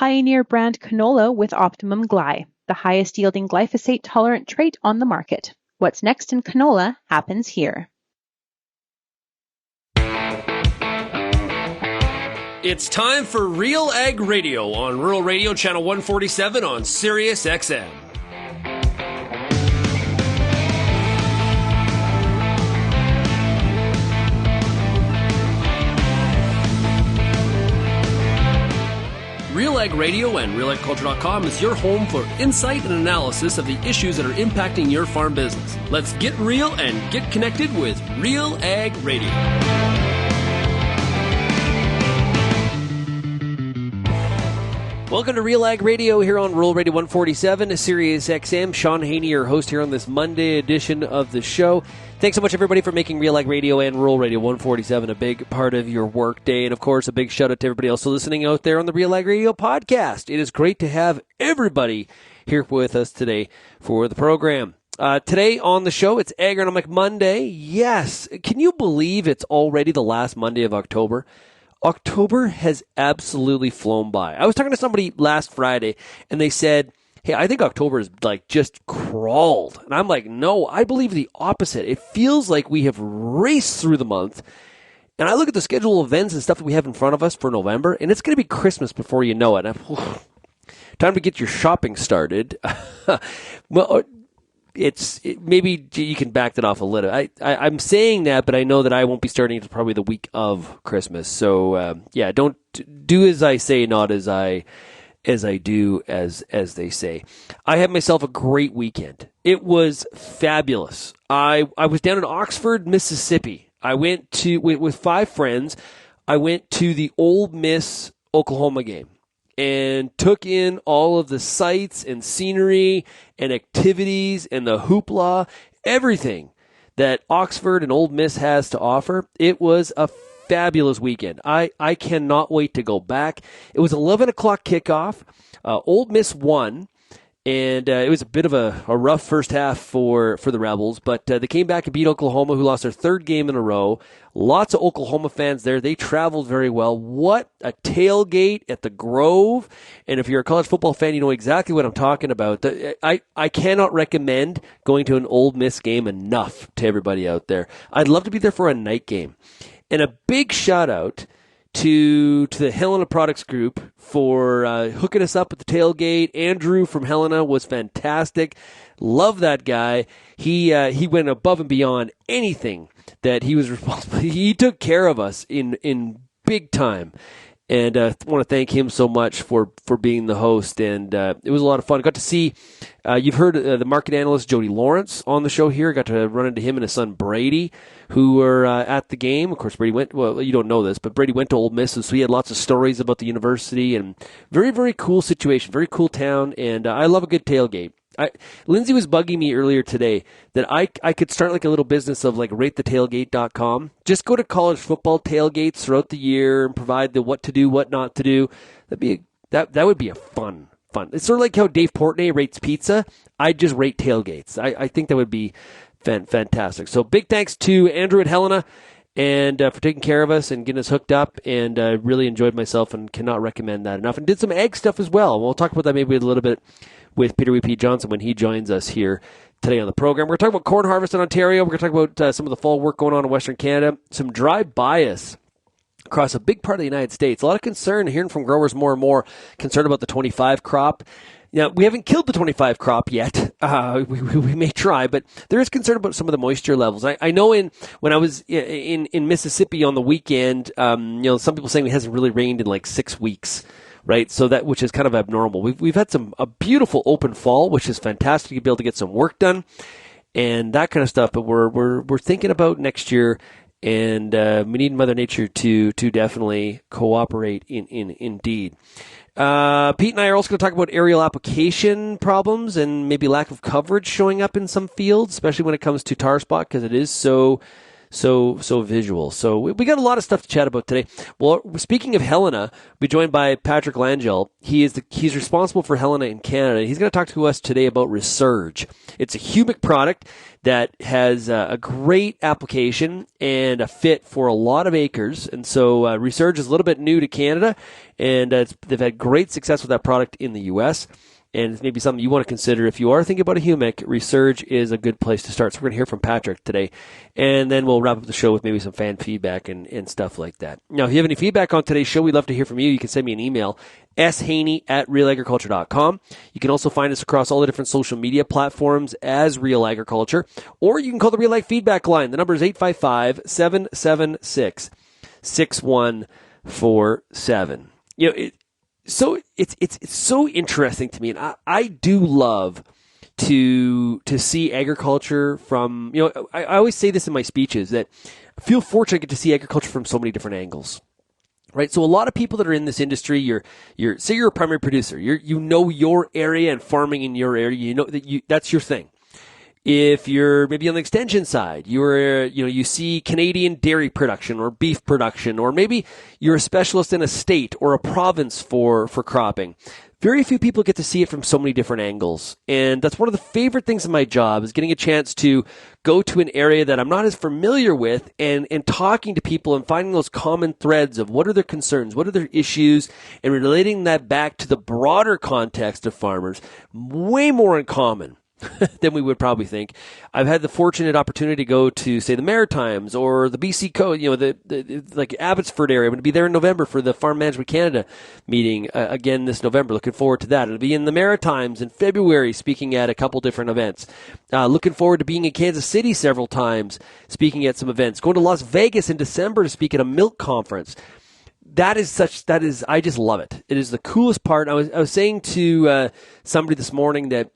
Pioneer brand canola with Optimum Gly, the highest yielding glyphosate-tolerant trait on the market. What's next in canola happens here. It's time for RealAg Radio on Rural Radio Channel 147 on Sirius XM. RealAg Radio and RealAgriculture.com is your home for insight and analysis of the issues that are impacting your farm business. Let's get real and get connected with RealAg Radio. Welcome to RealAg Radio here on Rural Radio 147, Sirius XM. Shaun Haney, your host here on this Monday edition of the show. Thanks so much, everybody, for making RealAg Radio and Rural Radio 147 a big part of your work day. And, of course, a big shout-out to everybody else listening out there on the RealAg Radio podcast. It is great to have everybody here with us today for the program. Today on the show, it's Agronomic Monday. Yes, can you believe it's already the last Monday of October? October has absolutely flown by. I was talking to somebody last Friday, and they said, hey, I think October is like just crawled. And I'm like, no, I believe the opposite. It feels like we have raced through the month. And I look at the schedule of events and stuff that we have in front of us for November, and it's going to be Christmas before you know it. Time to get your shopping started. Well, maybe you can back that off a little. I'm saying that, but I know that I won't be starting until probably the week of Christmas. So don't do as I say, not as I do, as they say. I had myself a great weekend. It was fabulous. I was down in Oxford, Mississippi. I went to with 5 friends. I went to the Ole Miss Oklahoma game and took in all of the sights and scenery and activities and the hoopla, everything that Oxford and Ole Miss has to offer. It was a fabulous weekend. I cannot wait to go back. It was 11 o'clock kickoff. Ole Miss won, and it was a bit of a rough first half for the Rebels, but they came back and beat Oklahoma, who lost their 3rd game in a row. Lots of Oklahoma fans there. They traveled very well. What a tailgate at the Grove. And if you're a college football fan, you know exactly what I'm talking about. I cannot recommend going to an Ole Miss game enough to everybody out there. I'd love to be there for a night game. And a big shout out to the Helena Products Group for hooking us up at the tailgate. Andrew from Helena was fantastic. Love that guy. He went above and beyond anything that he was responsible. He took care of us in big time. And I want to thank him so much for being the host. And it was a lot of fun. Got to see, you've heard the market analyst Jody Lawrence on the show here. Got to run into him and his son Brady, who were at the game. Of course, Brady went, well, you don't know this, but Brady went to Ole Miss, so he had lots of stories about the university. And very, very cool situation, very cool town. And I love a good tailgate. Lindsay was bugging me earlier today that I could start like a little business of like ratethetailgate.com. Just go to college football tailgates throughout the year and provide the what to do, what not to do. That would be a fun. It's sort of like how Dave Portnoy rates pizza. I just rate tailgates. I think that would be fantastic. So big thanks to Andrew and Helena and for taking care of us and getting us hooked up. And really enjoyed myself and cannot recommend that enough. And did some ag stuff as well. We'll talk about that maybe a little bit with Peter W.P. Johnson when he joins us here today on the program. We're going to talk about corn harvest in Ontario. We're going to talk about some of the fall work going on in Western Canada, some dry bias across a big part of the United States. A lot of concern, hearing from growers more and more, concerned about the 25 crop. Now, we haven't killed the 25 crop yet. We may try, but there is concern about some of the moisture levels. I know when I was in Mississippi on the weekend, some people saying it hasn't really rained in like 6 weeks. Right, so that, which is kind of abnormal. We've had a beautiful open fall, which is fantastic to be able to get some work done and that kind of stuff. But we're thinking about next year, and we need Mother Nature to definitely cooperate indeed. Pete and I are also going to talk about aerial application problems and maybe lack of coverage showing up in some fields, especially when it comes to tar spot, because it is so so visual. So we got a lot of stuff to chat about today. Well, speaking of Helena, we'll be joined by Patrick Langille. He's responsible for Helena in Canada. He's going to talk to us today about Resurge. It's a humic product that has a great application and a fit for a lot of acres. And so Resurge is a little bit new to Canada, and they've had great success with that product in the U.S., and it's maybe something you want to consider. If you are thinking about a humic, Resurge is a good place to start. So we're going to hear from Patrick today, and then we'll wrap up the show with maybe some fan feedback and stuff like that. Now, if you have any feedback on today's show, we'd love to hear from you. You can send me an email, shaney@realagriculture.com. You can also find us across all the different social media platforms as Real Agriculture, or you can call the Real Ag Feedback line. The number is 855-776-6147. So it's so interesting to me, and I do love to see agriculture from, I always say this in my speeches, that I feel fortunate I get to see agriculture from so many different angles. Right, so a lot of people that are in this industry, say you're a primary producer, you know your area and farming in your area, you know that's your thing. If you're maybe on the extension side, you see Canadian dairy production or beef production, or maybe you're a specialist in a state or a province for cropping. Very few people get to see it from so many different angles. And that's one of the favorite things of my job, is getting a chance to go to an area that I'm not as familiar with and talking to people and finding those common threads of what are their concerns, what are their issues, and relating that back to the broader context of farmers. Way more in common than we would probably think. I've had the fortunate opportunity to go to, say, the Maritimes or the BC Coast, the like Abbotsford area. I'm going to be there in November for the Farm Management Canada meeting again this November. Looking forward to that. I'll be in the Maritimes in February, speaking at a couple different events. Looking forward to being in Kansas City several times, speaking at some events. Going to Las Vegas in December to speak at a milk conference. I just love it. It is the coolest part. I was saying to somebody this morning that,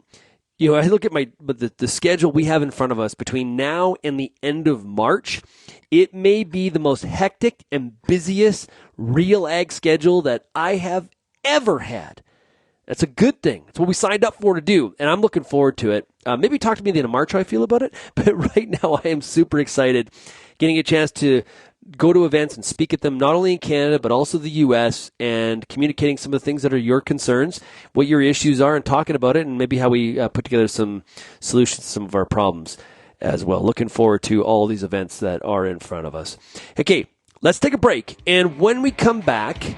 I look at the schedule we have in front of us between now and the end of March. It may be the most hectic and busiest real ag schedule that I have ever had. That's a good thing. It's what we signed up for to do, and I'm looking forward to it. Maybe talk to me at the end of March how I feel about it, but right now I am super excited, getting a chance to go to events and speak at them, not only in Canada, but also the U.S., and communicating some of the things that are your concerns, what your issues are, and talking about it, and maybe how we put together some solutions to some of our problems as well. Looking forward to all these events that are in front of us. Okay, let's take a break, and when we come back,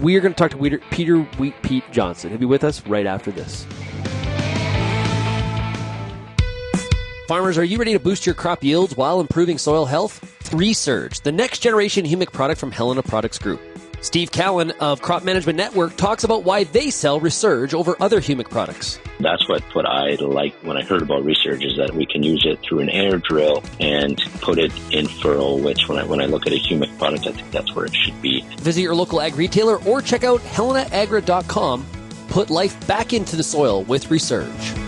we are going to talk to Peter Wheat Pete Johnson. He'll be with us right after this. Farmers, are you ready to boost your crop yields while improving soil health? Resurge, the next generation humic product from Helena Products Group. Steve Cowan of Crop Management Network talks about why they sell Resurge over other humic products. That's what I liked when I heard about Resurge, is that we can use it through an air drill and put it in furrow, which when I look at a humic product, I think that's where it should be. Visit your local ag retailer or check out helenaagra.com. Put life back into the soil with Resurge.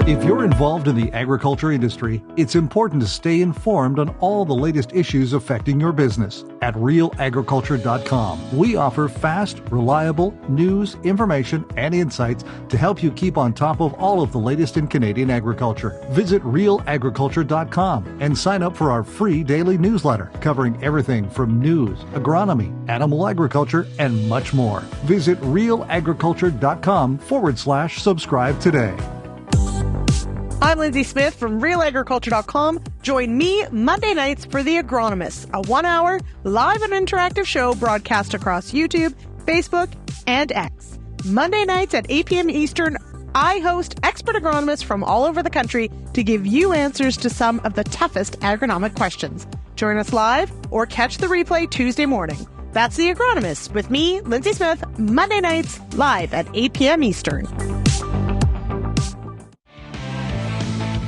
If you're involved in the agriculture industry, it's important to stay informed on all the latest issues affecting your business. At RealAgriculture.com, we offer fast, reliable news, information, and insights to help you keep on top of all of the latest in Canadian agriculture. Visit RealAgriculture.com and sign up for our free daily newsletter covering everything from news, agronomy, animal agriculture, and much more. Visit RealAgriculture.com/subscribe today. I'm Lindsay Smith from RealAgriculture.com. Join me Monday nights for The Agronomist, a 1-hour live and interactive show broadcast across YouTube, Facebook, and X. Monday nights at 8 p.m. Eastern, I host expert agronomists from all over the country to give you answers to some of the toughest agronomic questions. Join us live or catch the replay Tuesday morning. That's The Agronomist with me, Lindsay Smith, Monday nights live at 8 p.m. Eastern.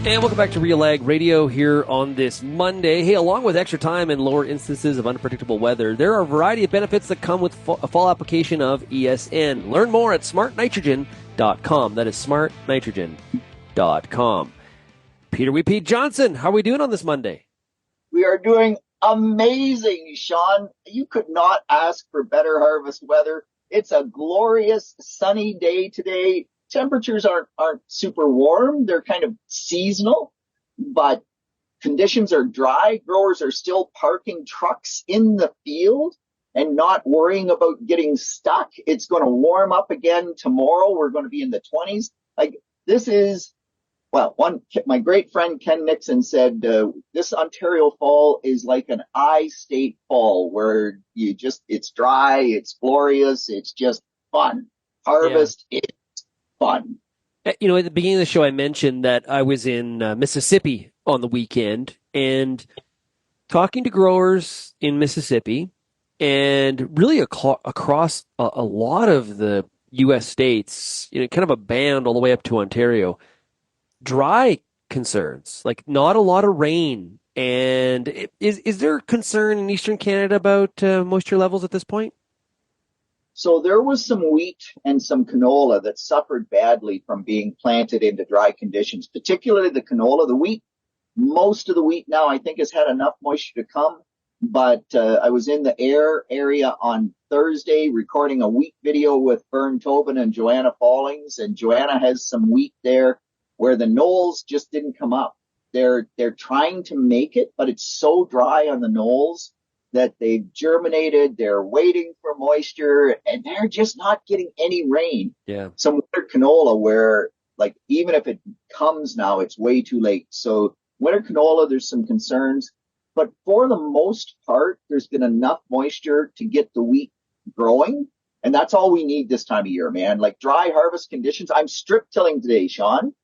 And welcome back to Real Ag Radio here on this Monday. Hey, along with extra time and lower instances of unpredictable weather, there are a variety of benefits that come with a fall application of ESN. Learn more at smartnitrogen.com. That is smartnitrogen.com. Peter Wheat Pete Johnson, how are we doing on this Monday? We are doing amazing, Shaun. You could not ask for better harvest weather. It's a glorious sunny day today. Temperatures aren't super warm. They're kind of seasonal, but conditions are dry, growers are still parking trucks in the field and not worrying about getting stuck. It's going to warm up again tomorrow. We're going to be in the 20s. Like, this is, well, my great friend Ken Nixon said, this Ontario fall is like an I-state fall where it's dry, it's glorious, it's just fun. Harvest is fun. You know, at the beginning of the show, I mentioned that I was in Mississippi on the weekend and talking to growers in Mississippi, and really across a lot of the U.S. states, you know, kind of a band all the way up to Ontario, dry concerns, like not a lot of rain. And is there concern in Eastern Canada about moisture levels at this point? So there was some wheat and some canola that suffered badly from being planted into dry conditions, particularly the canola. The wheat, most of the wheat now I think has had enough moisture to come. But I was in the Air area on Thursday recording a wheat video with Vern Tobin and Joanna Fallings, and Joanna has some wheat there where the knolls just didn't come up. They're trying to make it, but it's so dry on the knolls that they've germinated. They're waiting for moisture, and they're just not getting any rain. Yeah. Some winter canola where, like, even if it comes now, it's way too late. So winter canola, there's some concerns. But for the most part, there's been enough moisture to get the wheat growing. And that's all we need this time of year, man. Like, dry harvest conditions. I'm strip tilling today, Shaun.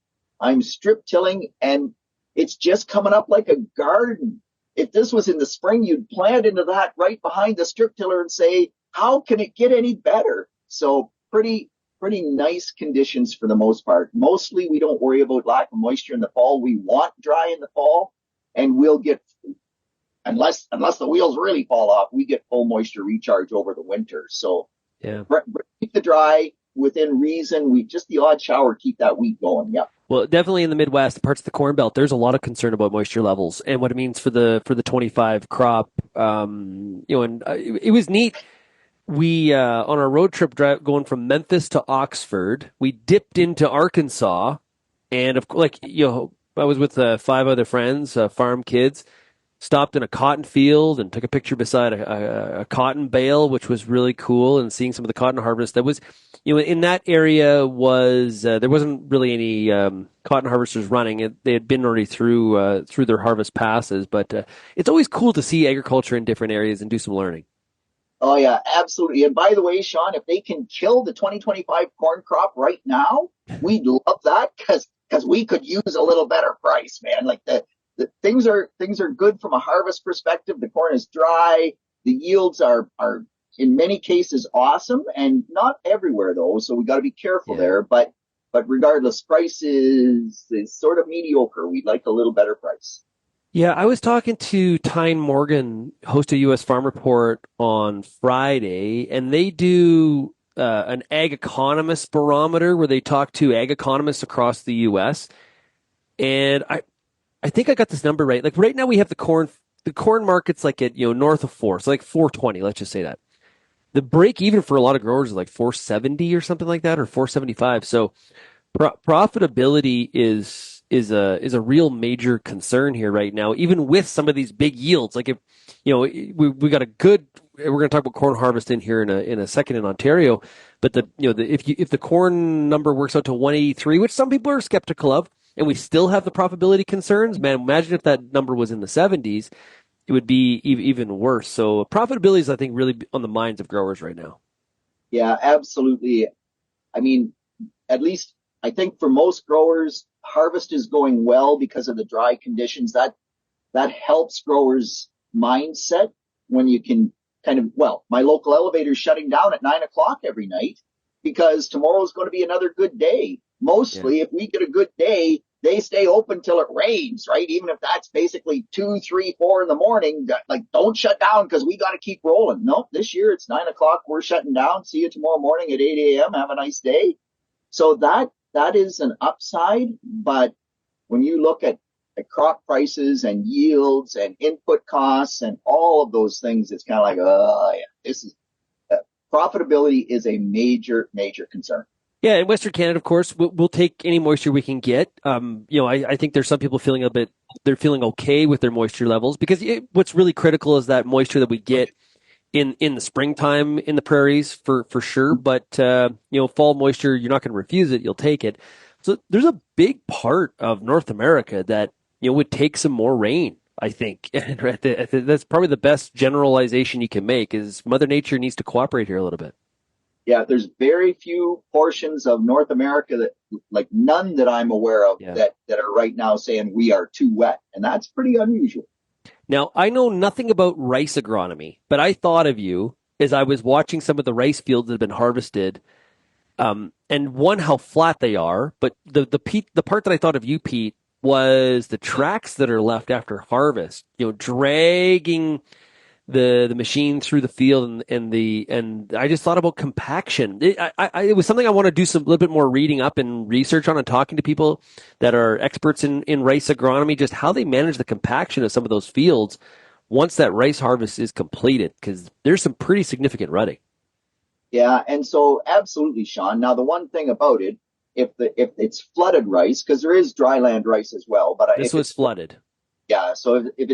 I'm strip tilling, and it's just coming up like a garden. If this was in the spring, you'd plant into that right behind the strip tiller and say, how can it get any better? So pretty nice conditions for the most part. Mostly we don't worry about lack of moisture in the fall. We want dry in the fall, and we'll get, unless the wheels really fall off, we get full moisture recharge over the winter. So yeah, keep the dry within reason. We just the odd shower, keep that wheat going. Yeah. Well, definitely in the Midwest, parts of the Corn Belt, there's a lot of concern about moisture levels and what it means for the 25 crop. You know, and it was neat. We on our road trip going from Memphis to Oxford, we dipped into Arkansas, and I was with 5 other friends, farm kids. Stopped in a cotton field and took a picture beside a cotton bale, which was really cool, and seeing some of the cotton harvest that was, you know, in that area was, there wasn't really any cotton harvesters running. They had been already through their harvest passes, but it's always cool to see agriculture in different areas and do some learning. Oh yeah, absolutely. And by the way, Shaun, if they can kill the 2025 corn crop right now, we'd love that because we could use a little better price, man. Like the things are good from a harvest perspective. The corn is dry. The yields are in many cases awesome, and not everywhere though. So we got to be careful there. But regardless, price is sort of mediocre. We'd like a little better price. Yeah, I was talking to Tyne Morgan, host of U.S. Farm Report, on Friday, and they do an ag economist barometer where they talk to ag economists across the U.S. And I think I got this number right. Like right now we have the corn market's like at, you know, north of 4, so like 420, let's just say that. The break even for a lot of growers is like 470 or something like that, or 475. So profitability is a real major concern here right now, even with some of these big yields. Like if, you know, we got we're going to talk about corn harvest in here in a second in Ontario, but if the corn number works out to 183, which some people are skeptical of, and we still have the profitability concerns, man, imagine if that number was in the 70s, it would be even worse. So profitability is, I think, really on the minds of growers right now. Yeah, absolutely. I mean, at least I think for most growers, harvest is going well because of the dry conditions. That helps growers' mindset when you can my local elevator is shutting down at 9:00 every night because tomorrow is going to be another good day. Mostly, if we get a good day, they stay open till it rains, right? Even if that's basically 2, 3, 4 in the morning, like don't shut down because we got to keep rolling. No, this year it's 9:00. We're shutting down. See you tomorrow morning at 8 a.m. Have a nice day. So that is an upside. But when you look at crop prices and yields and input costs and all of those things, it's kind of like, this is profitability is a major, major concern. Yeah, in Western Canada, of course, we'll take any moisture we can get. I think there's some people feeling a bit they're feeling okay with their moisture levels, because what's really critical is that moisture that we get in the springtime in the prairies for sure. But fall moisture, you're not going to refuse it; you'll take it. So there's a big part of North America that would take some more rain, I think. And that's probably the best generalization you can make, is Mother Nature needs to cooperate here a little bit. Yeah, there's very few portions of North America that, like none that I'm aware of, that are right now saying we are too wet. And that's pretty unusual. Now, I know nothing about rice agronomy, but I thought of you as I was watching some of the rice fields that have been harvested. And one, how flat they are, but the part that I thought of you, Pete, was the tracks that are left after harvest, dragging the machine through the field, and I just thought about compaction. It was something I want to do some little bit more reading up and research on, and talking to people that are experts in rice agronomy, just how they manage the compaction of some of those fields once that rice harvest is completed, because there's some pretty significant rutting. Yeah, and so absolutely, Shaun. Now, the one thing about it, if it's flooded rice, because there is dryland rice as well, but this was flooded. Yeah, so if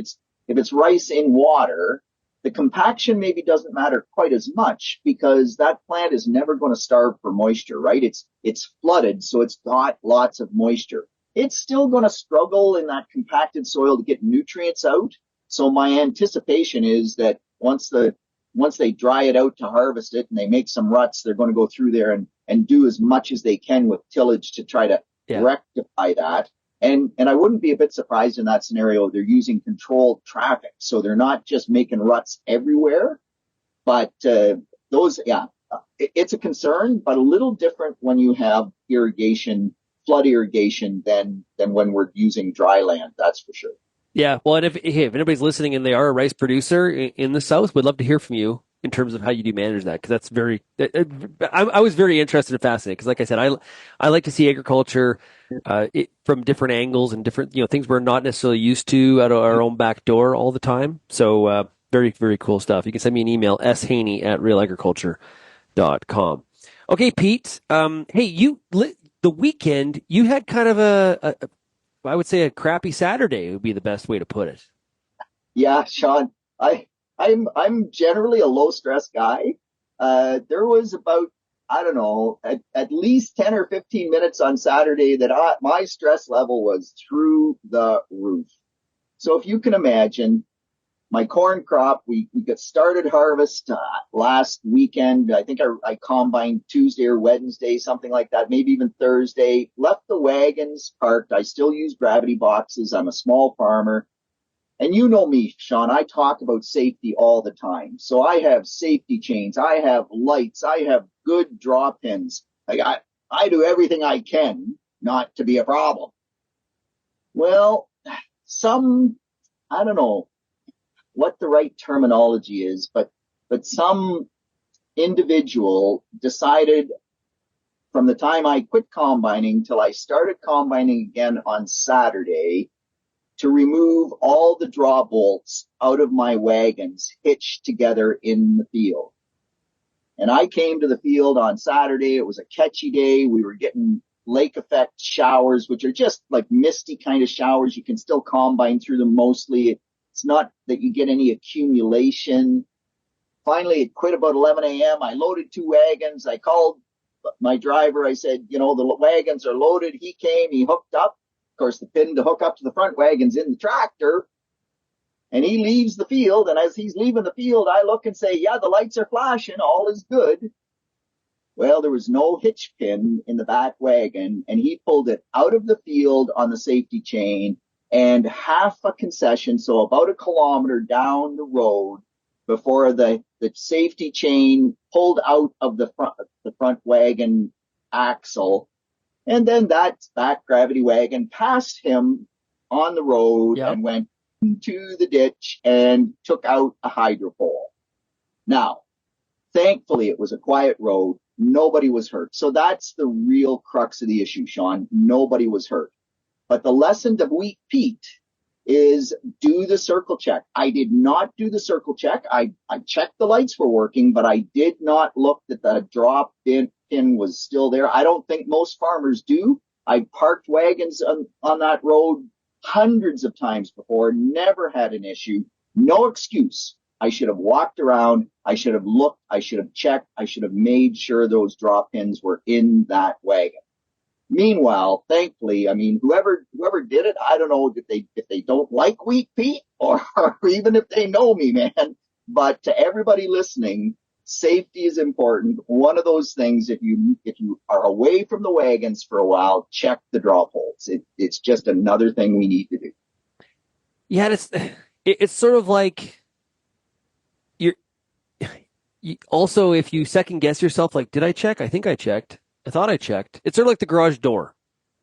it's rice in water, the compaction maybe doesn't matter quite as much, because that plant is never going to starve for moisture, right? It's flooded, so it's got lots of moisture. It's still going to struggle in that compacted soil to get nutrients out. So my anticipation is that once they dry it out to harvest it and they make some ruts, they're going to go through there and do as much as they can with tillage to try to rectify that. And I wouldn't be a bit surprised in that scenario. They're using controlled traffic, so they're not just making ruts everywhere. But it's a concern, but a little different when you have irrigation, flood irrigation, than when we're using dry land. That's for sure. Yeah, well, and if anybody's listening and they are a rice producer in the South, we'd love to hear from you in terms of how you do manage that, because that's very. I was very interested and fascinated, because, like I said, I like to see agriculture from different angles and different things we're not necessarily used to out of our own back door all the time. So very, very cool stuff. You can send me an email, shaney@realagriculture.com. Okay, Pete. Hey, the weekend you had kind of I would say a crappy Saturday would be the best way to put it. Yeah, Shaun, I'm generally a low stress guy. There was about, I don't know, at least 10 or 15 minutes on Saturday that my stress level was through the roof. So if you can imagine, my corn crop, we got started harvest last weekend. I think I combined Tuesday or Wednesday, something like that, maybe even Thursday. Left the wagons parked. I still use gravity boxes. I'm a small farmer. And you know me, Shaun, I talk about safety all the time. So I have safety chains. I have lights. I have good draw pins. Like I do everything I can not to be a problem. Well, I don't know what the right terminology is, but some individual decided from the time I quit combining till I started combining again on Saturday to remove all the draw bolts out of my wagons hitched together in the field. And I came to the field on Saturday. It was a catchy day. We were getting lake effect showers, which are just like misty kind of showers. You can still combine through them mostly. It's not that you get any accumulation. Finally, it quit about 11 a.m. I loaded 2 wagons. I called my driver. I said, the wagons are loaded. He came, he hooked up. Of course, the pin to hook up to the front wagon's in the tractor. And he leaves the field. And as he's leaving the field, I look and say, yeah, the lights are flashing. All is good. Well, there was no hitch pin in the back wagon. And he pulled it out of the field on the safety chain, and half a concession, so about 1 kilometer down the road, before the safety chain pulled out of the front wagon axle. And then that gravity wagon passed him on the road and went into the ditch and took out a hydro pole. Now, thankfully, it was a quiet road. Nobody was hurt. So that's the real crux of the issue, Shaun. Nobody was hurt. But the lesson to Pete is do the circle check. I did not do the circle check. I checked the lights were working, but I did not look that the drop pin was still there. I don't think most farmers do. I parked wagons on that road hundreds of times before, never had an issue, no excuse. I should have walked around. I should have looked. I should have checked. I should have made sure those draw pins were in that wagon. Meanwhile, thankfully, I mean, whoever did it, I don't know if they don't like Wheat Pete or even if they know me, man. But to everybody listening, safety is important. One of those things, if you are away from the wagons for a while, check the draw poles. It's just another thing we need to do. Yeah, it's sort of like also, if you second guess yourself, like, did I check? I think I checked. I thought I checked. It's sort of like the garage door,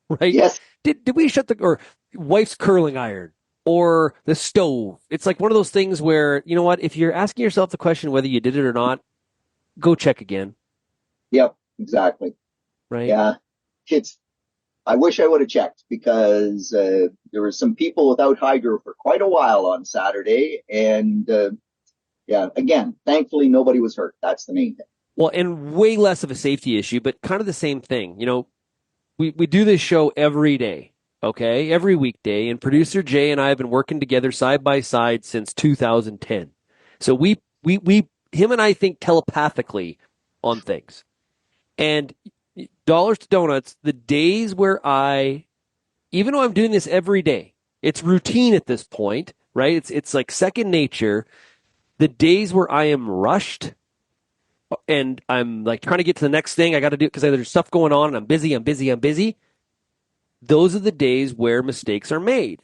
right? Yes. Did we shut or wife's curling iron or the stove? It's like one of those things where, you know what, if you're asking yourself the question whether you did it or not, go check again. Yep, exactly. Right. Yeah. I wish I would have checked because there were some people without hydro for quite a while on Saturday. And yeah, again, thankfully nobody was hurt. That's the main thing. Well, and way less of a safety issue, but kind of the same thing. You know, we do this show every day, okay, every weekday, and producer Jay and I have been working together side by side since 2010. So him and I think telepathically on things. And dollars to donuts, the days where even though I'm doing this every day, it's routine at this point, right? It's like second nature. The days where I am rushed and I'm like trying to get to the next thing I got to do because there's stuff going on and I'm busy. Those are the days where mistakes are made.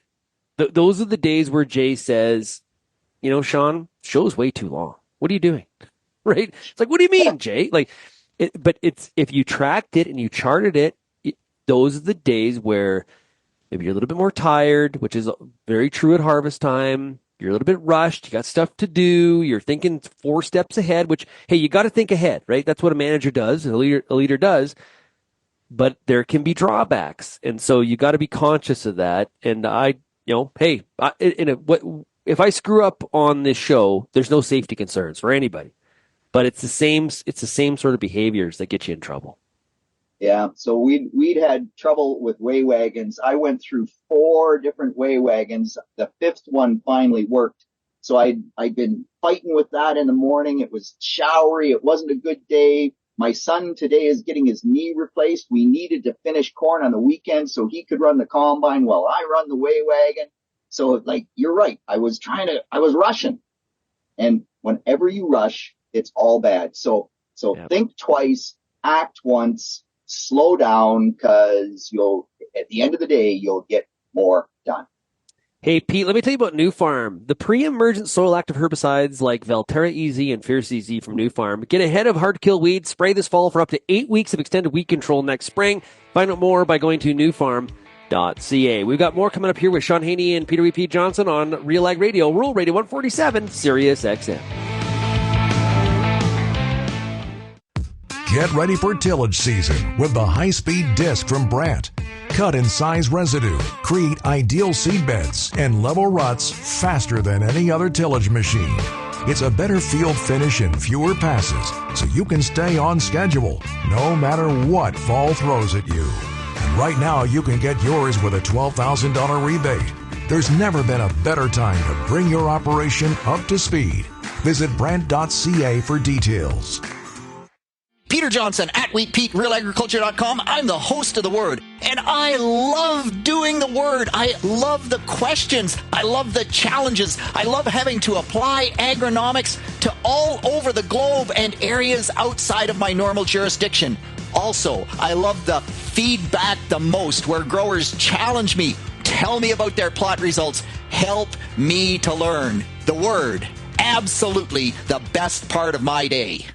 Those are the days where Jay says, you know, Shaun, show's way too long. What are you doing? Right? It's like, what do you mean, Jay? Like, but it's if you tracked it and you charted it, those are the days where maybe you're a little bit more tired, which is very true at harvest time. You're a little bit rushed. You got stuff to do. You're thinking 4 steps ahead, which, hey, you got to think ahead, right? That's what a manager does, a leader does. But there can be drawbacks. And so you got to be conscious of that. And if I screw up on this show, there's no safety concerns for anybody. But it's the same sort of behaviors that get you in trouble. Yeah, so we'd had trouble with weigh wagons. I went through 4 different weigh wagons. The 5th one finally worked. So I'd been fighting with that in the morning. It was showery. It wasn't a good day. My son today is getting his knee replaced. We needed to finish corn on the weekend so he could run the combine while I run the weigh wagon. So like, you're right. I was rushing. And whenever you rush, it's all bad. So Think twice, act once. Slow down because at the end of the day, you'll get more done. Hey, Pete, let me tell you about New Farm. The pre-emergent soil active herbicides like Valterra EZ and Fierce EZ from New Farm. Get ahead of hard to kill weeds. Spray this fall for up to 8 weeks of extended weed control next spring. Find out more by going to newfarm.ca. We've got more coming up here with Shaun Haney and Peter Pete Johnson on RealAg Radio, Rural Radio 147, Sirius XM. Get ready for tillage season with the high-speed disc from Brandt. Cut and size residue, create ideal seed beds, and level ruts faster than any other tillage machine. It's a better field finish and fewer passes, so you can stay on schedule no matter what fall throws at you. And right now, you can get yours with a $12,000 rebate. There's never been a better time to bring your operation up to speed. Visit Brandt.ca for details. Peter Johnson at Wheat Pete, RealAgriculture.com. I'm the host of The Word, and I love doing The Word. I love the questions. I love the challenges. I love having to apply agronomics to all over the globe and areas outside of my normal jurisdiction. Also, I love the feedback the most, where growers challenge me, tell me about their plot results, help me to learn. The Word, absolutely the best part of my day.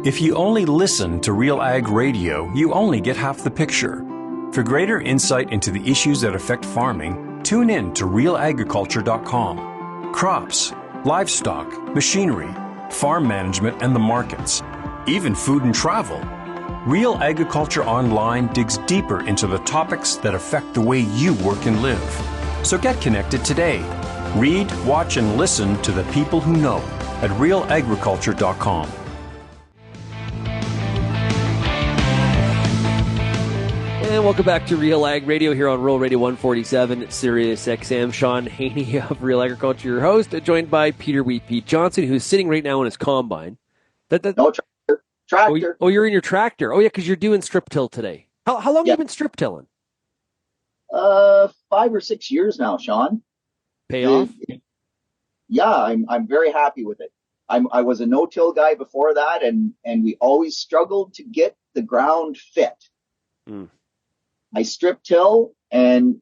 If you only listen to RealAg Radio, you only get half the picture. For greater insight into the issues that affect farming, tune in to RealAgriculture.com. Crops, livestock, machinery, farm management, and the markets, even food and travel. Real Agriculture Online digs deeper into the topics that affect the way you work and live. So get connected today. Read, watch, and listen to the people who know at And welcome back to RealAg Radio here on Rural Radio 147, Sirius XM. Shaun Haney of Real Agriculture, your host, joined by Peter Pete Johnson, who's sitting right now in his combine. No, tractor. Oh, you're in your tractor. Oh, yeah, because you're doing strip till today. How long have you been strip tilling? 5 or 6 years now, Shaun. Pay off? Yeah, I'm very happy with it. I was a no-till guy before that, and we always struggled to get the ground fit. I strip till, and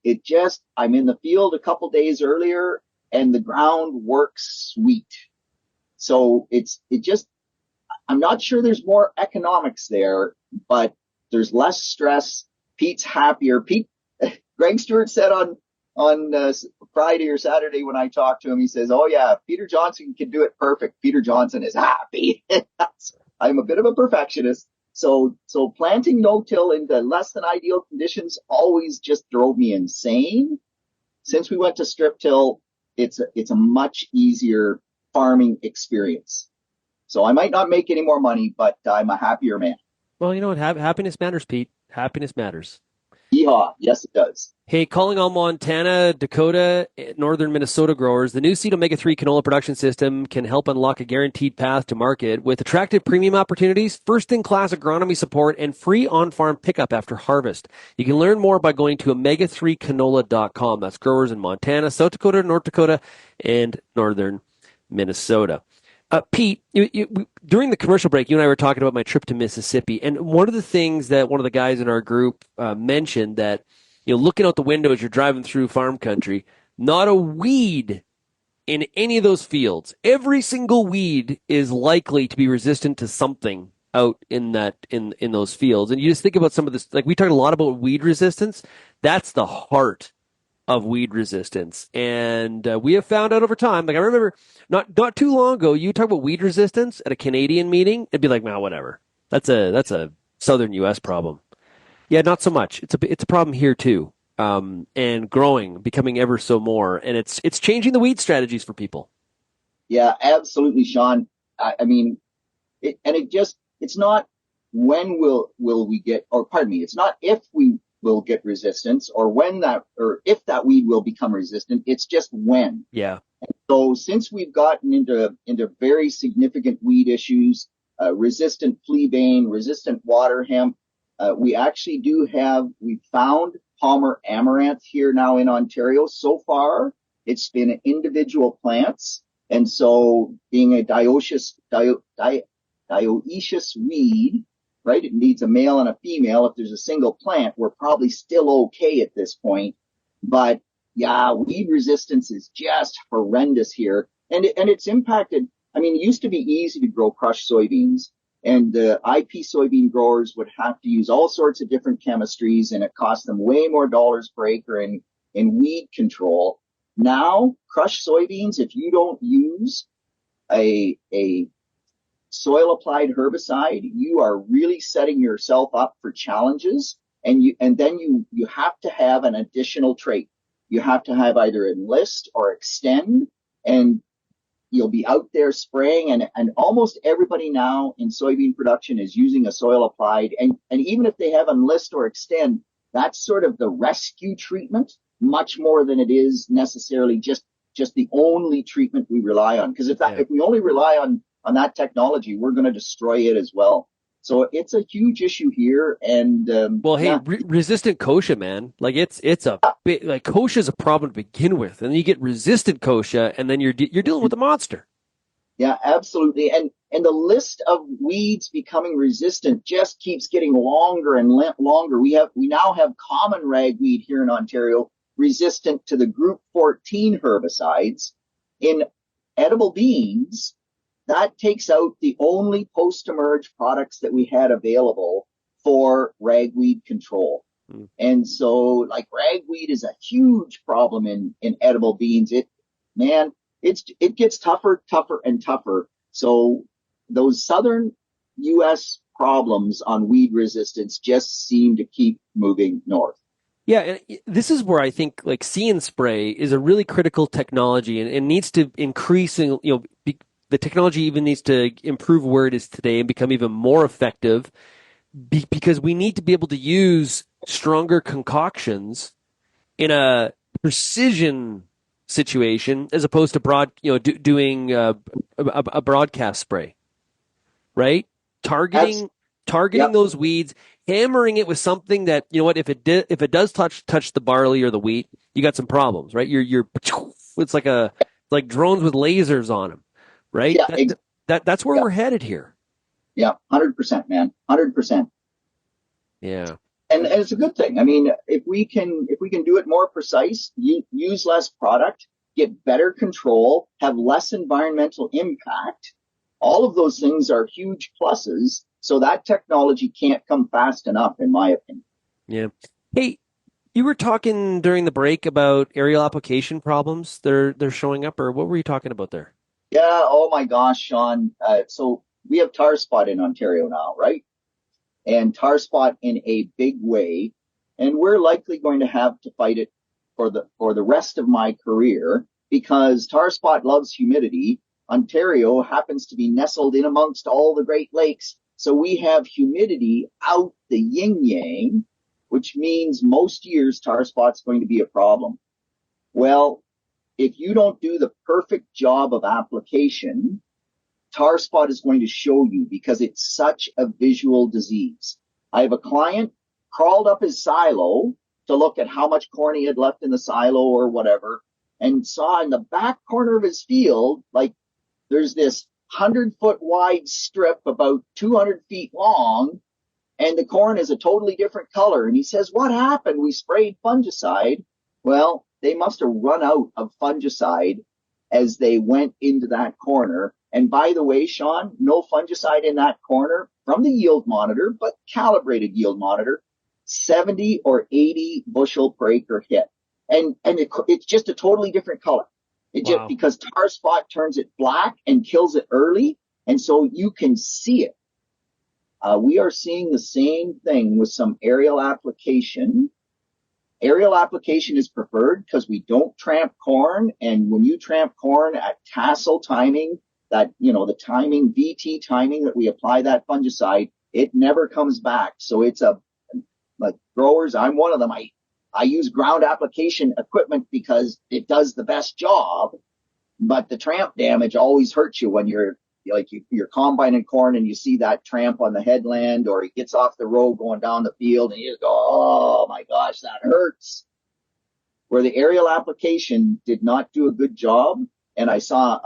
I'm in the field a couple days earlier, and the ground works sweet. So I'm not sure there's more economics there, but there's less stress. Pete's happier. Greg Stewart said on Friday or Saturday when I talked to him, he says, "Oh yeah, Peter Johnson can do it perfect. Peter Johnson is happy." I'm a bit of a perfectionist. So planting no-till into less than ideal conditions always just drove me insane. Since we went to strip till, it's a much easier farming experience. So I might not make any more money, but I'm a happier man. Well, you know what? Happiness matters, Pete. Happiness matters. Yeehaw. Yes, it does. Hey, calling all Montana, Dakota, northern Minnesota growers, the new Seed Omega-3 canola production system can help unlock a guaranteed path to market with attractive premium opportunities, first-in-class agronomy support, and free on-farm pickup after harvest. You can learn more by going to omega3canola.com. That's growers in Montana, South Dakota, North Dakota, and northern Minnesota. Pete, during the commercial break, you and I were talking about my trip to Mississippi, and one of the things that one of the guys in our group mentioned that, looking out the window as you're driving through farm country, not a weed in any of those fields. Every single weed is likely to be resistant to something out in those fields. And you just think about some of this, like we talked a lot about weed resistance. That's the heart of weed resistance. And we have found out over time, like I remember not too long ago, you talk about weed resistance at a Canadian meeting, it'd be like, nah, whatever. That's a southern U.S. problem. Yeah, not so much. It's a problem here too. And growing, becoming ever so more. And it's changing the weed strategies for people. Yeah, absolutely, Shaun. I mean, it's not when will we get, or pardon me, it's not if we will get resistance or if that weed will become resistant. It's just when. Yeah. And so since we've gotten into very significant weed issues, resistant fleabane, resistant water hemp, we found Palmer amaranth here now in Ontario. So far, it's been individual plants. And so being a dioecious weed, right? It needs a male and a female. If there's a single plant, we're probably still okay at this point. But yeah, weed resistance is just horrendous here. And it's impacted. I mean, it used to be easy to grow crushed soybeans, and the IP soybean growers would have to use all sorts of different chemistries, and it cost them way more dollars per acre in weed control. Now, crushed soybeans, if you don't use a soil applied herbicide, you are really setting yourself up for challenges. And then you have to have an additional trait. You have to have either enlist or extend, and you'll be out there spraying, and almost everybody now in soybean production is using a soil applied. And even if they have enlist or extend, that's sort of the rescue treatment much more than it is necessarily just the only treatment we rely on. Because if we only rely on that technology, we're going to destroy it as well. So it's a huge issue here. And resistant kochia, man, like it's a big, like kochia is a problem to begin with, and then you get resistant kochia, and then you're dealing with a monster. Yeah, absolutely. And the list of weeds becoming resistant just keeps getting longer and longer. We now have common ragweed here in Ontario resistant to the group 14 herbicides. In edible beans, that takes out the only post-emerge products that we had available for ragweed control. And so, like, ragweed is a huge problem in edible beans. It gets tougher and tougher. So those southern U.S. problems on weed resistance just seem to keep moving north. Yeah, and this is where I think like See and Spray is a really critical technology, and needs to increase. The technology even needs to improve where it is today and become even more effective because we need to be able to use stronger concoctions in a precision situation as opposed to doing a broadcast spray, right? Targeting Yep. those weeds, hammering it with something that, you know what, if it does touch the barley or the wheat, you got some problems, right? It's like drones with lasers on them, right? That's where we're headed here. Yeah, 100%, man, 100%. Yeah. And it's a good thing. I mean, if we can do it more precise, use less product, get better control, have less environmental impact, all of those things are huge pluses. So that technology can't come fast enough, in my opinion. Yeah. Hey, you were talking during the break about aerial application problems. They're showing up, or what were you talking about there? Yeah. Oh my gosh, Shaun. So we have tar spot in Ontario now, right? And tar spot in a big way. And we're likely going to have to fight it for the rest of my career because tar spot loves humidity. Ontario happens to be nestled in amongst all the Great Lakes. So we have humidity out the yin yang, which means most years tar spot's going to be a problem. Well, if you don't do the perfect job of application, tar spot is going to show you because it's such a visual disease. I have a client crawled up his silo to look at how much corn he had left in the silo or whatever, and saw in the back corner of his field, like there's this 100-foot wide strip about 200 feet long, and the corn is a totally different color. And he says, what happened? We sprayed fungicide. Well, they must have run out of fungicide as they went into that corner. And by the way, Shaun, no fungicide in that corner from the yield monitor, but calibrated yield monitor, 70 or 80 bushel per acre hit. And it's just a totally different color. Just because tar spot turns it black and kills it early. And so you can see it. We are seeing the same thing with some aerial application. Aerial application is preferred because we don't tramp corn. And when you tramp corn at tassel timing, that, the timing, VT timing that we apply that fungicide, it never comes back. So it's like growers, I'm one of them. I use ground application equipment because it does the best job, but the tramp damage always hurts you when you're combining corn and you see that tramp on the headland, or he gets off the road going down the field and you just go, oh my gosh, that hurts. Where the aerial application did not do a good job. And I saw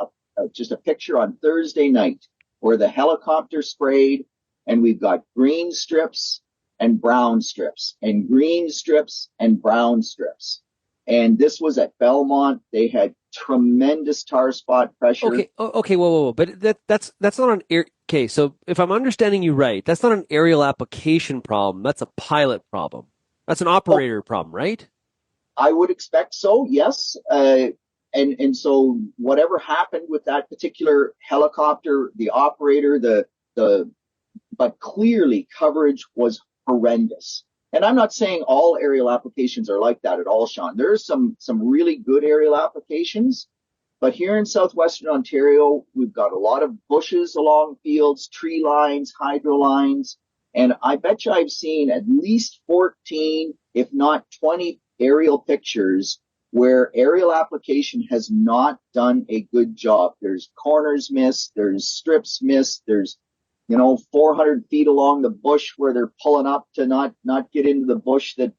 just a picture on Thursday night where the helicopter sprayed, and we've got green strips and brown strips and green strips and brown strips. And this was at Belmont. They had tremendous tar spot pressure. Okay, whoa. But that's not an air. Okay, so if I'm understanding you right, that's not an aerial application problem. That's a pilot problem. That's an operator problem, right? I would expect so, yes. And so whatever happened with that particular helicopter, the operator, but clearly coverage was horrendous. And I'm not saying all aerial applications are like that at all, Shaun. There's some really good aerial applications, but here in southwestern Ontario, we've got a lot of bushes along fields, tree lines, hydro lines, and I bet you I've seen at least 14, if not 20 aerial pictures where aerial application has not done a good job. There's corners missed, there's strips missed, there's 400 feet along the bush where they're pulling up to not get into the bush. It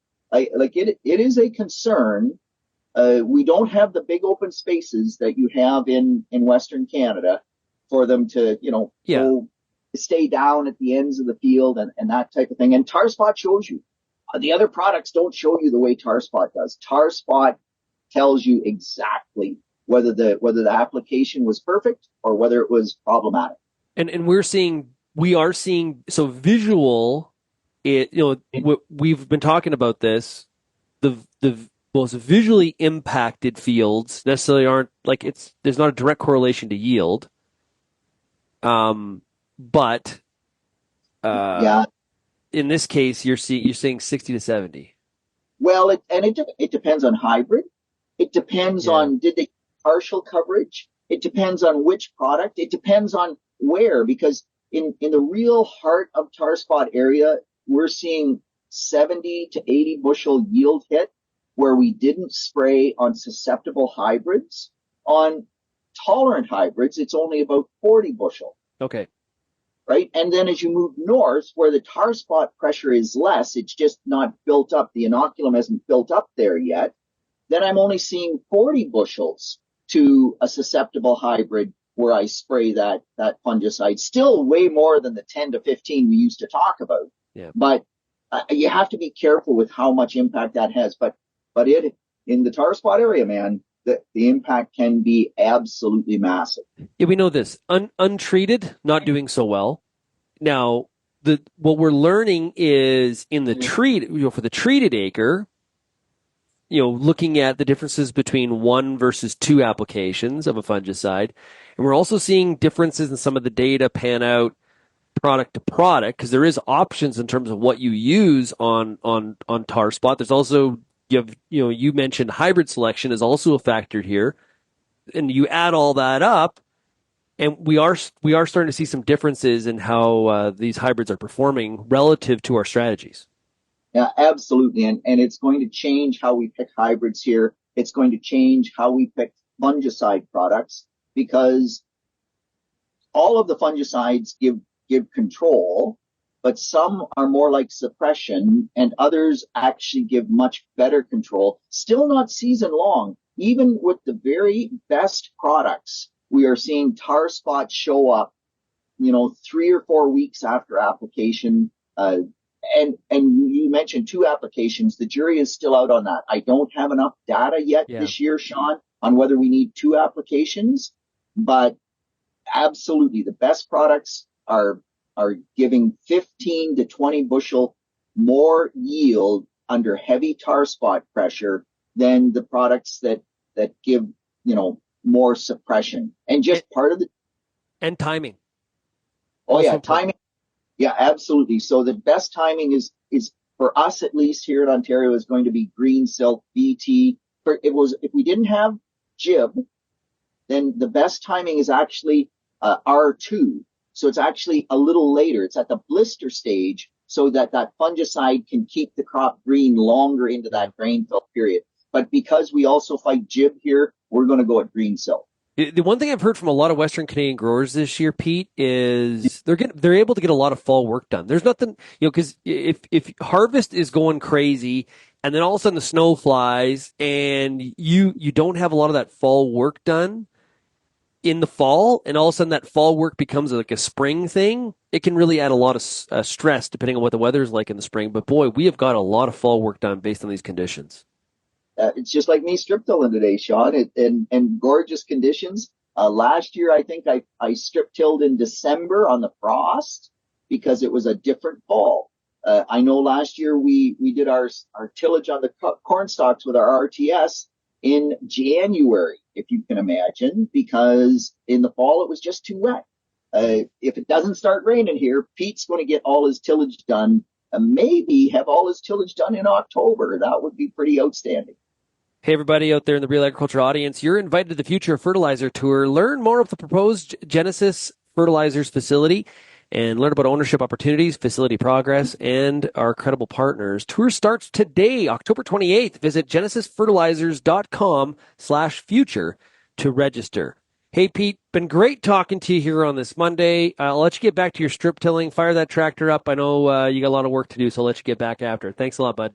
is a concern. We don't have the big open spaces that you have in Western Canada for them to, go stay down at the ends of the field and that type of thing. And tar spot shows you. The other products don't show you the way tar spot does. Tar spot tells you exactly whether the application was perfect or whether it was problematic. And we are seeing so visual. We've been talking about this. The most visually impacted fields necessarily aren't there's not a direct correlation to yield. But in this case, you're saying 60 to 70. Well, it depends on hybrid. It depends on did they partial coverage. It depends on which product. It depends on where, because in the real heart of tar spot area, we're seeing 70 to 80 bushel yield hit where we didn't spray on susceptible hybrids. On tolerant hybrids, it's only about 40 bushel. Okay. Right? And then as you move north, where the tar spot pressure is less, it's just not built up. The inoculum hasn't built up there yet. Then I'm only seeing 40 bushels to a susceptible hybrid where I spray that fungicide. Still way more than the 10 to 15 we used to talk about. Yeah. But you have to be careful with how much impact that has. But it, in the tar spot area, man, the impact can be absolutely massive. Yeah, we know this. Untreated, not doing so well. Now, what we're learning is in the for the treated acre, looking at the differences between 1 versus 2 applications of a fungicide. And we're also seeing differences in some of the data pan out product to product, because there is options in terms of what you use on tar spot. There's also, you mentioned hybrid selection is also a factor here. And you add all that up, and we are starting to see some differences in how these hybrids are performing relative to our strategies. Yeah, absolutely. And it's going to change how we pick hybrids here. It's going to change how we pick fungicide products, because all of the fungicides give control, but some are more like suppression and others actually give much better control. Still not season long. Even with the very best products, we are seeing tar spots show up, 3 or 4 weeks after application. And you mentioned 2 applications. The jury is still out on that. I don't have enough data yet this year, Shaun, on whether we need 2 applications, but absolutely the best products are giving 15 to 20 bushel more yield under heavy tar spot pressure than the products that give, more suppression. And just part of the... And timing. Oh, yeah, timing. Yeah, absolutely. So the best timing is for us, at least here in Ontario, is going to be green silk, BT. If we didn't have jib, then the best timing is actually R2. So it's actually a little later. It's at the blister stage, so that fungicide can keep the crop green longer into that grain fill period. But because we also fight jib here, we're going to go at green silk. The one thing I've heard from a lot of Western Canadian growers this year, Pete, is they're able to get a lot of fall work done. There's nothing, because if harvest is going crazy and then all of a sudden the snow flies and you don't have a lot of that fall work done in the fall, and all of a sudden that fall work becomes like a spring thing, it can really add a lot of stress depending on what the weather is like in the spring. But boy, we have got a lot of fall work done based on these conditions. It's just like me strip tilling today, Shaun, and gorgeous conditions. Last year, I think I strip tilled in December on the frost because it was a different fall. I know last year we did our tillage on the corn stalks with our RTS in January, if you can imagine, because in the fall it was just too wet. If it doesn't start raining here, Pete's going to get all his tillage done, maybe have all his tillage done in October. That would be pretty outstanding. Hey, everybody out there in the Real Agriculture audience, you're invited to the Future Fertilizer Tour. Learn more of the proposed Genesis Fertilizers facility and learn about ownership opportunities, facility progress, and our credible partners. Tour starts today, October 28th. Visit genesisfertilizers.com/future to register. Hey, Pete, been great talking to you here on this Monday. I'll let you get back to your strip tilling. Fire that tractor up. I know you got a lot of work to do, so I'll let you get back after. Thanks a lot, bud.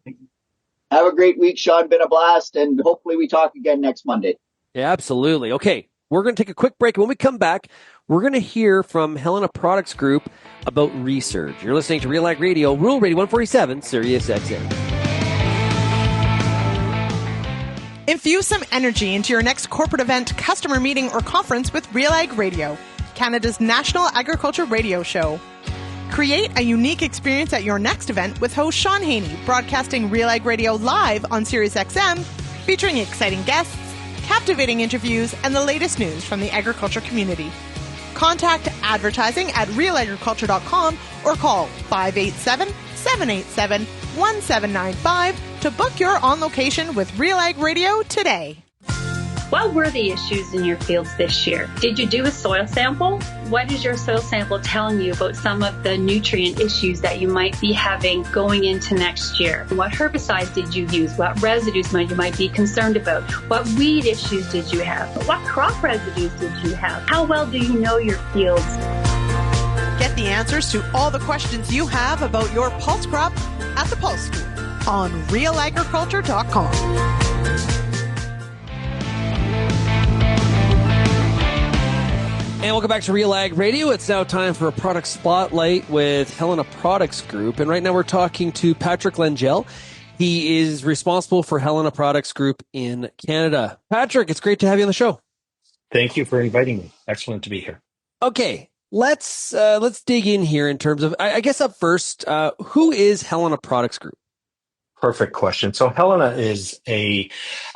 Have a great week, Shaun. Been a blast, and hopefully we talk again next Monday. Yeah, absolutely. Okay, we're going to take a quick break. When we come back, we're going to hear from Helena Products Group about research. You're listening to RealAg Radio, Rural Radio 147, Sirius XM. Infuse some energy into your next corporate event, customer meeting, or conference with RealAg Radio, Canada's national agriculture radio show. Create a unique experience at your next event with host Shaun Haney, broadcasting RealAg Radio live on Sirius XM, featuring exciting guests, captivating interviews, and the latest news from the agriculture community. Contact advertising at realagriculture.com or call 587-787-1795 to book your on location with RealAg Radio today. What were the issues in your fields this year? Did you do a soil sample? What is your soil sample telling you about some of the nutrient issues that you might be having going into next year? What herbicides did you use? What residues you might be concerned about? What weed issues did you have? What crop residues did you have? How well do you know your fields? Get the answers to all the questions you have about your pulse crop at the Pulse School on RealAgriculture.com. And welcome back to RealAg Radio. It's now time for a product spotlight with Helena Products Group. And right now we're talking to Patrick Langille. He is responsible for Helena Products Group in Canada. Patrick, it's great to have you on the show. Thank you for inviting me. Excellent to be here. Okay, let's dig in here in terms of, I guess up first, who is Helena Products Group? Perfect question. So Helena is a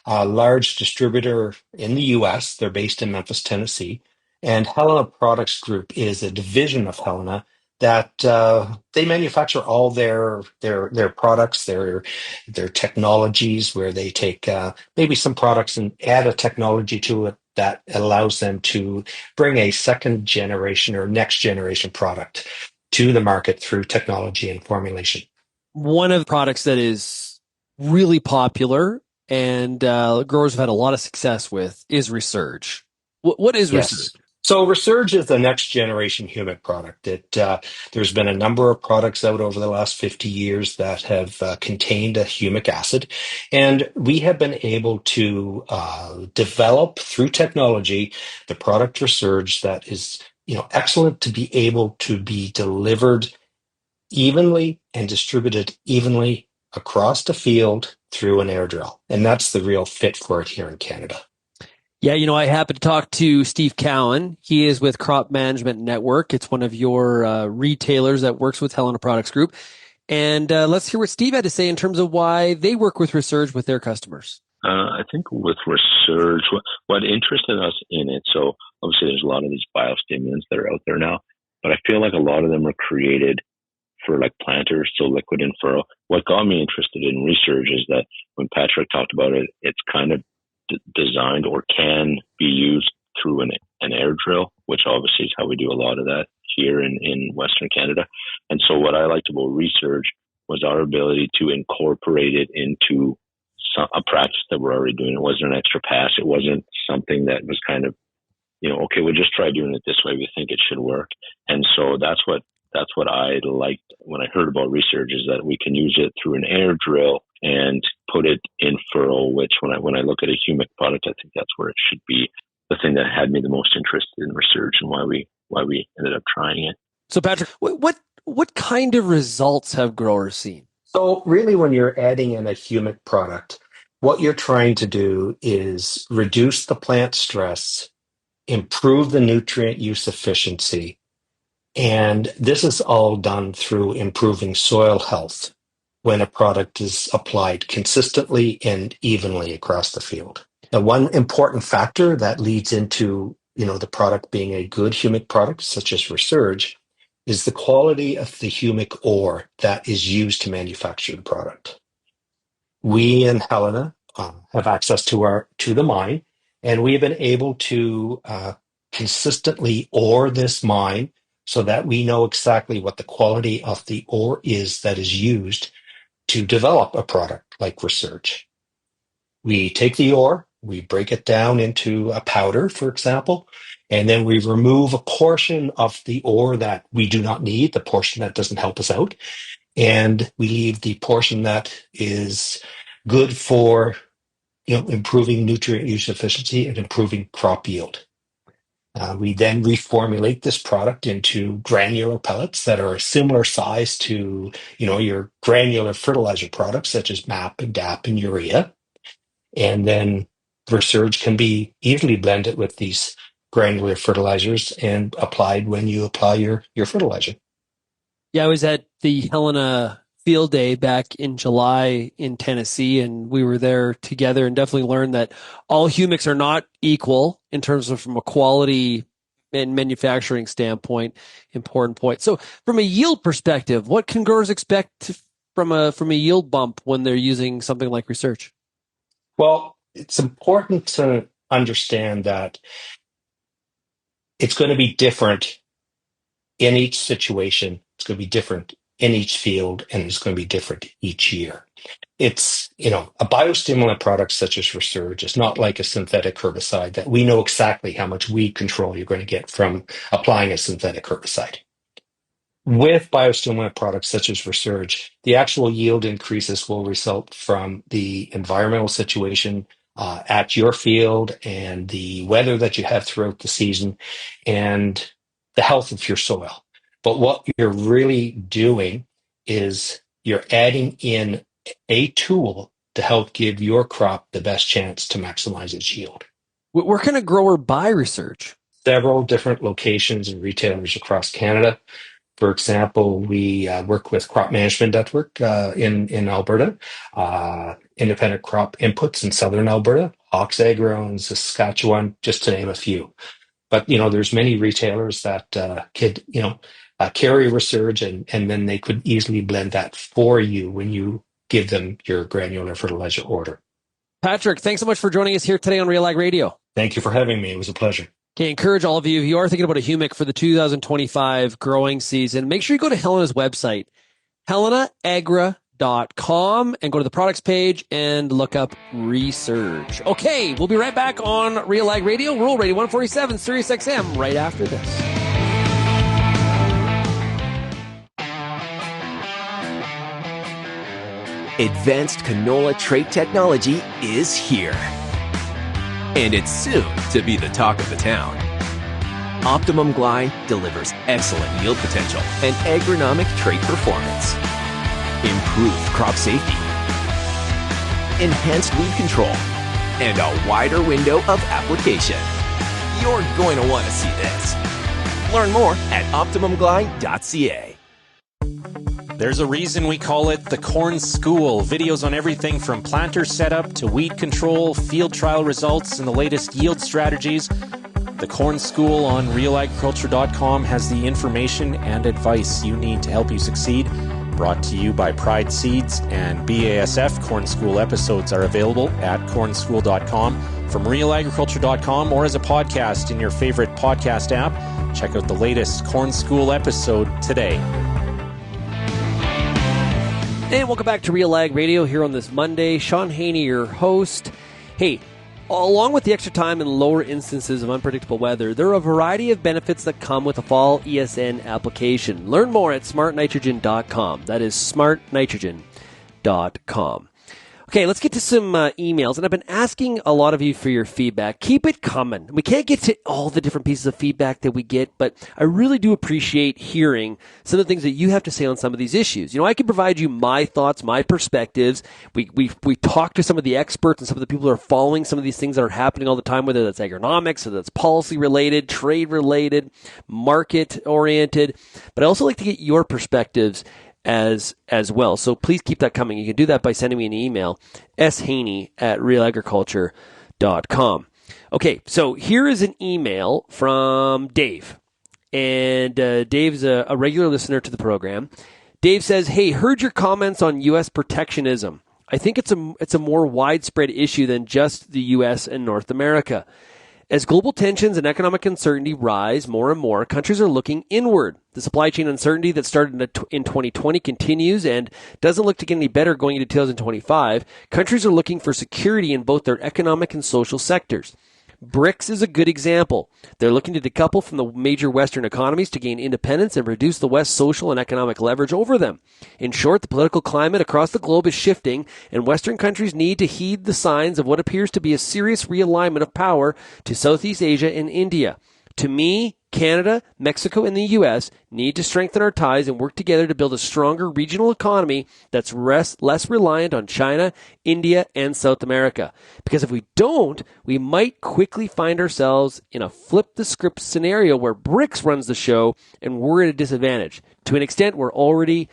large distributor in the U.S. They're based in Memphis, Tennessee. And Helena Products Group is a division of Helena that they manufacture all their products, their technologies, where they take maybe some products and add a technology to it that allows them to bring a second generation or next generation product to the market through technology and formulation. One of the products that is really popular and growers have had a lot of success with is Resurge. What is Resurge? So Resurge is the next generation humic product. There's been a number of products out over the last 50 years that have contained a humic acid, and we have been able to develop through technology the product Resurge that is, excellent to be able to be delivered evenly and distributed evenly across the field through an air drill, and that's the real fit for it here in Canada. Yeah, I happened to talk to Steve Cowan. He is with Crop Management Network. It's one of your retailers that works with Helena Products Group. And let's hear what Steve had to say in terms of why they work with Resurge with their customers. I think with Resurge, what interested us in it, so obviously there's a lot of these biostimulants that are out there now, but I feel like a lot of them are created for like planters, so liquid and furrow. What got me interested in Resurge is that when Patrick talked about it, it's kind of designed or can be used through an air drill, which obviously is how we do a lot of that here in Western Canada. And so what I liked about Resurge was our ability to incorporate it into a practice that we're already doing. It wasn't an extra pass. It wasn't something that was kind of, okay, we'll just try doing it this way. We think it should work. And so that's what I liked when I heard about Resurge, is that we can use it through an air drill and put it in furrow, which when I look at a humic product, I think that's where it should be. The thing that had me the most interested in Resurge and why we ended up trying it. So Patrick, what kind of results have growers seen? So really, when you're adding in a humic product, what you're trying to do is reduce the plant stress, improve the nutrient use efficiency, and this is all done through improving soil health when a product is applied consistently and evenly across the field. Now, one important factor that leads into, the product being a good humic product, such as Resurge, is the quality of the humic ore that is used to manufacture the product. We in Helena have access to the mine, and we've been able to consistently ore this mine so that we know exactly what the quality of the ore is that is used to develop a product like Resurge. We take the ore, we break it down into a powder, for example, and then we remove a portion of the ore that we do not need, the portion that doesn't help us out, and we leave the portion that is good for improving nutrient use efficiency and improving crop yield. We then reformulate this product into granular pellets that are a similar size to, your granular fertilizer products such as MAP and DAP and urea. And then Resurge can be easily blended with these granular fertilizers and applied when you apply your fertilizer. Yeah, I was at the Helena Field Day back in July in Tennessee, and we were there together and definitely learned that all humics are not equal in terms of from a quality and manufacturing standpoint. Important point. So from a yield perspective, what can growers expect from a yield bump when they're using something like Resurge? Well, it's important to understand that it's going to be different in each situation. It's going to be different in each field, and it's going to be different each year. It's, a biostimulant product such as Resurge is not like a synthetic herbicide that we know exactly how much weed control you're going to get from applying a synthetic herbicide. With biostimulant products such as Resurge, the actual yield increases will result from the environmental situation at your field and the weather that you have throughout the season and the health of your soil. But what you're really doing is you're adding in a tool to help give your crop the best chance to maximize its yield. Where can a grower buy Resurge? Several different locations and retailers across Canada. For example, we work with Crop Management Network in Alberta, Independent Crop Inputs in Southern Alberta, Hawks Agro in Saskatchewan, just to name a few. But, there's many retailers that could, carry Resurge and then they could easily blend that for you when you give them your granular fertilizer order. Patrick, thanks so much for joining us here today on RealAg Radio. Thank you for having me. It was a pleasure. Okay, encourage all of you, if you are thinking about a humic for the 2025 growing season, make sure you go to Helena's website, HelenaAgra.com, and go to the products page and look up Resurge. Okay, we'll be right back on RealAg Radio, Rural Radio 147, Sirius XM, right after this. Advanced canola trait technology is here. And it's soon to be the talk of the town. Optimum Glide delivers excellent yield potential and agronomic trait performance. Improved crop safety. Enhanced weed control. And a wider window of application. You're going to want to see this. Learn more at OptimumGlide.ca. There's a reason we call it the Corn School. Videos on everything from planter setup to weed control, field trial results, and the latest yield strategies. The Corn School on RealAgriculture.com has the information and advice you need to help you succeed. Brought to you by Pride Seeds and BASF. Corn School episodes are available at cornschool.com, from RealAgriculture.com, or as a podcast in your favorite podcast app. Check out the latest Corn School episode today. And welcome back to RealAg Radio here on this Monday. Shaun Haney, your host. Hey, along with the extra time and lower instances of unpredictable weather, there are a variety of benefits that come with a fall ESN application. Learn more at smartnitrogen.com. That is smartnitrogen.com. Okay, let's get to some emails. And I've been asking a lot of you for your feedback. Keep it coming. We can't get to all the different pieces of feedback that we get, but I really do appreciate hearing some of the things that you have to say on some of these issues. I can provide you my thoughts, my perspectives. We talk to some of the experts and some of the people who are following some of these things that are happening all the time, whether that's agronomics, whether that's policy related, trade related, market oriented. But I also like to get your perspectives as well. So please keep that coming. You can do that by sending me an email, shaney@realagriculture.com. Okay, so here is an email from Dave. And Dave's a regular listener to the program. Dave says, hey, heard your comments on U.S. protectionism. I think it's a more widespread issue than just the U.S. and North America. As global tensions and economic uncertainty rise more and more, countries are looking inward. The supply chain uncertainty that started in 2020 continues and doesn't look to get any better going into 2025. Countries are looking for security in both their economic and social sectors. BRICS is a good example. They're looking to decouple from the major Western economies to gain independence and reduce the West's social and economic leverage over them. In short, the political climate across the globe is shifting, and Western countries need to heed the signs of what appears to be a serious realignment of power to Southeast Asia and India. To me, Canada, Mexico, and the U.S. need to strengthen our ties and work together to build a stronger regional economy that's less reliant on China, India, and South America. Because if we don't, we might quickly find ourselves in a flip-the-script scenario where BRICS runs the show and we're at a disadvantage. To an extent, we already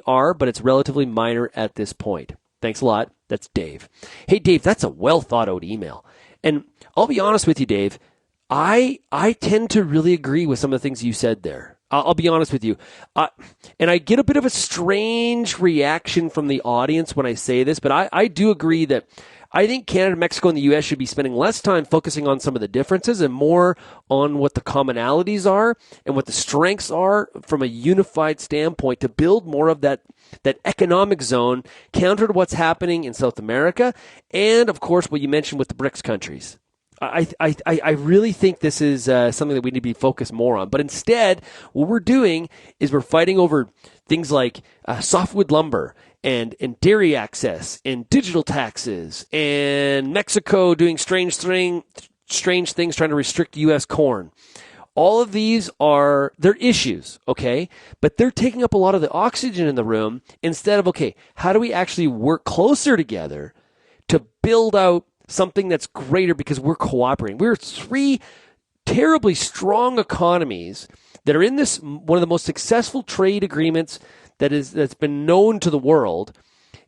are, but it's relatively minor at this point. Thanks a lot. That's Dave. Hey, Dave, that's a well-thought-out email. And I'll be honest with you, Dave, I tend to really agree with some of the things you said there. I'll be honest with you. And I get a bit of a strange reaction from the audience when I say this, but I do agree that I think Canada, Mexico, and the U.S. should be spending less time focusing on some of the differences and more on what the commonalities are and what the strengths are from a unified standpoint to build more of that economic zone counter to what's happening in South America and, of course, what you mentioned with the BRICS countries. I really think this is something that we need to be focused more on. But instead, what we're doing is we're fighting over things like softwood lumber and dairy access and digital taxes and Mexico doing strange things trying to restrict U.S. corn. All of these they're issues, okay? But they're taking up a lot of the oxygen in the room instead of, okay, how do we actually work closer together to build out something that's greater because we're cooperating. We're three terribly strong economies that are in this one of the most successful trade agreements that's been known to the world,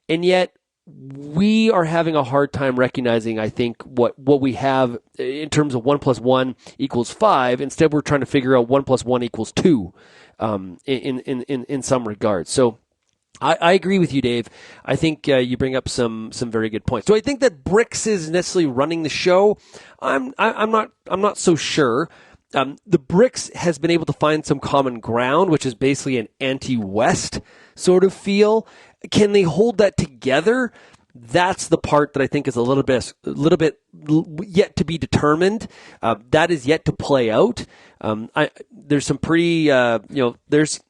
and yet we are having a hard time recognizing, I think, what we have in terms of 1 + 1 = 5. Instead, we're trying to figure out 1 + 1 = 2 in some regards. So I agree with you, Dave. I think you bring up some very good points. Do I think that BRICS is necessarily running the show? I'm not so sure. The BRICS has been able to find some common ground, which is basically an anti-West sort of feel. Can they hold that together? That's the part that I think is a little bit yet to be determined. That is yet to play out. There's some pretty there's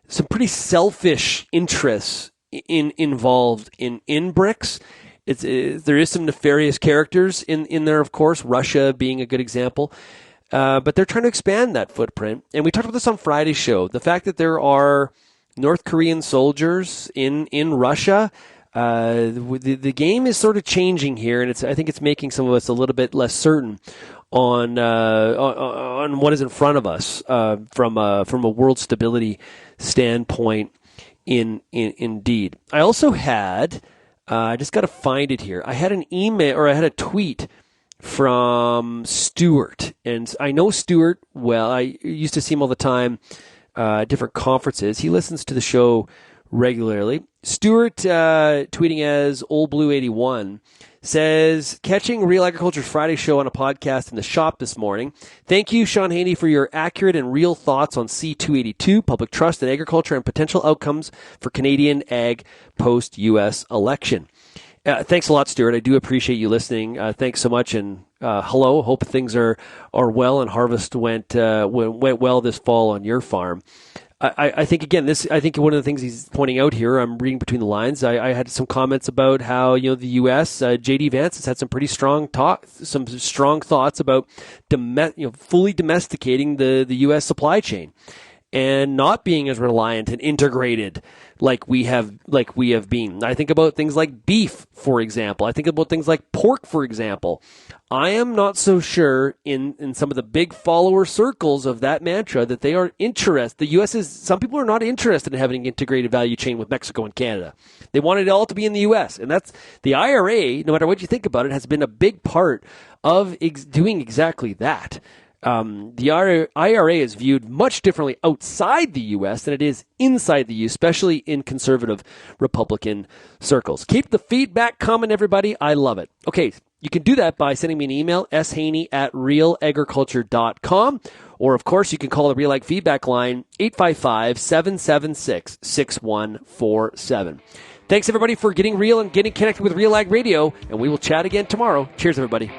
some pretty selfish interests involved in BRICS. There is some nefarious characters in there, of course, Russia being a good example. But they're trying to expand that footprint. And we talked about this on Friday's show. The fact that there are North Korean soldiers in Russia, the game is sort of changing here, and I think it's making some of us a little bit less certain on what is in front of us from a world stability standpoint. Indeed, I also had I just got to find it here. I had an email or I had a tweet from Stuart, and I know Stuart well. I used to see him all the time at different conferences. He listens to the show regularly. Stuart, tweeting as Old Blue 81, says, catching Real Agriculture's Friday show on a podcast in the shop this morning. Thank you, Shaun Haney, for your accurate and real thoughts on C-282, public trust in agriculture, and potential outcomes for Canadian ag post-U.S. election. Thanks a lot, Stuart. I do appreciate you listening. Thanks so much, and hello. Hope things are well and harvest went well this fall on your farm. I think again, I think one of the things he's pointing out here, I'm reading between the lines. I had some comments about how the U.S. J.D. Vance has had some pretty strong thoughts about fully domesticating the U.S. supply chain and not being as reliant and integrated like we have been. I think about things like beef, for example. I think about things like pork, for example. I am not so sure in some of the big follower circles of that mantra that they are interested. The U.S. some people are not interested in having an integrated value chain with Mexico and Canada. They want it all to be in the U.S. And that's the IRA, no matter what you think about it, has been a big part of doing exactly that. The IRA is viewed much differently outside the U.S. than it is inside the U.S., especially in conservative Republican circles. Keep the feedback coming, everybody. I love it. Okay, you can do that by sending me an email, shaney@realagriculture.com. Or, of course, you can call the RealAg feedback line, 855-776-6147. Thanks, everybody, for getting real and getting connected with RealAg Radio, and we will chat again tomorrow. Cheers, everybody.